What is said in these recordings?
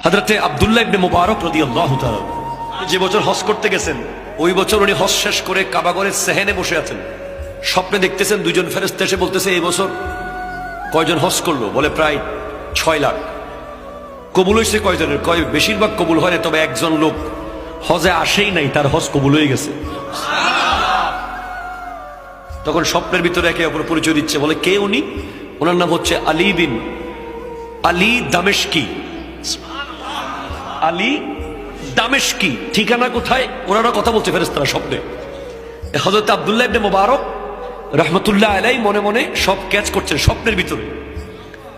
হযরতে আব্দুল্লাহ ইবনে মুবারক রাদিয়াল্লাহু তাআলা যে বছর হজ করতে গেছেন, ওই বছর উনি হজ শেষ করে কাবাগরের সেহেনে বসে আছেন। স্বপ্নে দেখতেছেন দুইজন ফেরেশতা এসে বলতেছে, এই বছর কয়জন হজ করলো? বলে প্রায় 6 লাখ। কবুল হয়েছে কয়জনের? কয় বেশিরভাগ কবুল হয় না, তবে একজন লোক হজে আসেই নাই, তার হজ কবুল হয়ে গেছে। তখন স্বপ্নের ভিতরে একে অপর পরিচয় দিচ্ছে, বলে কে উনি? ওনার নাম হচ্ছে আলী বিন আলী দামেশকি। আলী দামেশকি, ঠিকানা কোথায়? ওনারা কথা বলছে ফেরেশতারা স্বপ্নে। হযরত আব্দুল্লাহ ইবনে মুবারক রাহমাতুল্লাহ আলাইহি মনে মনে সব ক্যাচ করছেন স্বপ্নের ভিতরে।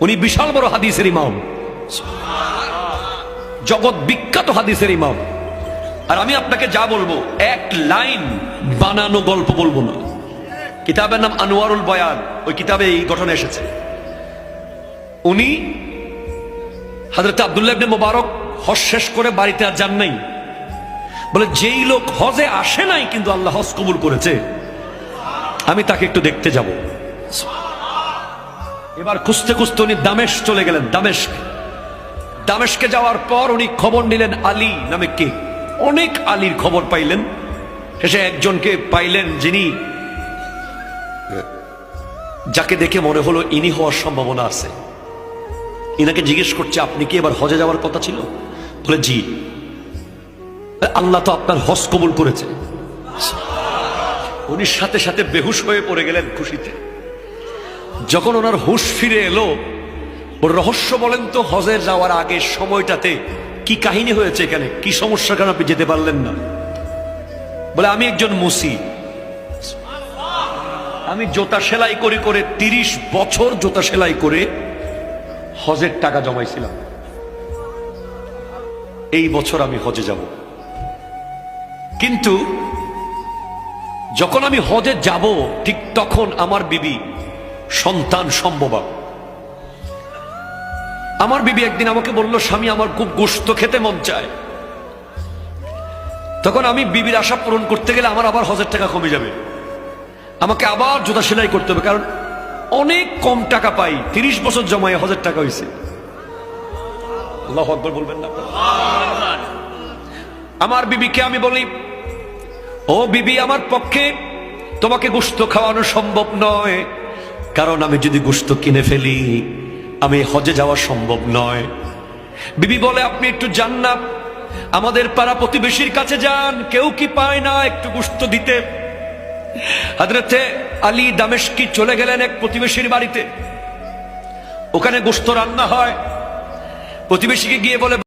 উনি বিশাল বড় হাদিসের ইমাম, জগৎ বিখ্যাত হাদিসের ইমাম। আর আমি আপনাকে যা বলবো, এক লাইন বানানো গল্প বলবো না। কিতাবের নাম আনোয়ারুল বয়ান, ওই কিতাবে এই ঘটনা এসেছে। উনি হযরত আব্দুল্লাহ ইবনে মুবারক হজ শেষ করে বাড়িতে আর যান নাই। বলে যেই লোক হজে আসে নাই কিন্তু আল্লাহ হজ কবুল করেছে, আমি তাকে একটু দেখতে যাব। এবার খুঁজতে খুঁজতে উনি দামেস্ক চলে গেলেন। দামেস্কে যাওয়ার পর উনি খবর নিলেন আলী নামে কে। অনেক আলীর খবর পাইলেন। শেষে একজনকে পাইলেন যিনি, যাকে দেখে মনে হলো ইনি হওয়ার সম্ভাবনা আছে। ইনাকে জিজ্ঞেস করছে, আপনি কি এবার হজে যাওয়ার কথা ছিল? বলে জি। আল্লাহ তো আপনার হজ কবুল করেছে। উনি সাথে সাথে বেহুশ হয়ে পড়ে গেলেন খুশিতে। যখন ওনার হুশ ফিরে এলো, ওর রহস্য বলেন তো, হজের যাওয়ার আগের সময়টাতে কি কাহিনী হয়েছে, এখানে কি সমস্যার কারণে আপনি যেতে পারলেন না? বলে আমি একজন মুসি, আমি জুতা সেলাই করে করে 30 বছর জুতা সেলাই করে হজের টাকা জমাইছিলাম। এই বছর আমি হজে যাব, কিন্তু যখন আমি হজে যাব ঠিক তখন আমার বিবি সন্তান সম্ভবা। আমার বিবি একদিন আমাকে বলল, স্বামী আমার খুব গোশত খেতে মন চায়। তখন আমি বিবির আশা পূরণ করতে গেলে আমার আবার হজের টাকা কমে যাবে, আমাকে আবার জুতা সেলাই করতে হবে, কারণ অনেক কম টাকা পাই। 30 বছর জমায় হজের টাকা হয়েছে। আল্লাহু আকবার বলবেন না? আমার বিবিকে আমি বলি, ও বিবি, আমার পক্ষে তোমাকে গোশত খাওয়ানো সম্ভব নয়, কারণ আমি যদি গোশত কিনে ফেলি আমি হজে যাওয়া সম্ভব নয়। বিবি বলে, আপনি একটু যান না, আমাদের পাড়া প্রতিবেশীর কাছে যান, কেউ কি পায় না একটু গোশত দিতে। হযরতে আলী দামেশকি চলে গেলেন এক প্রতিবেশীর বাড়িতে। ওখানে গোশত রান্না হয়। প্রতিবেশীকে গিয়ে বলে,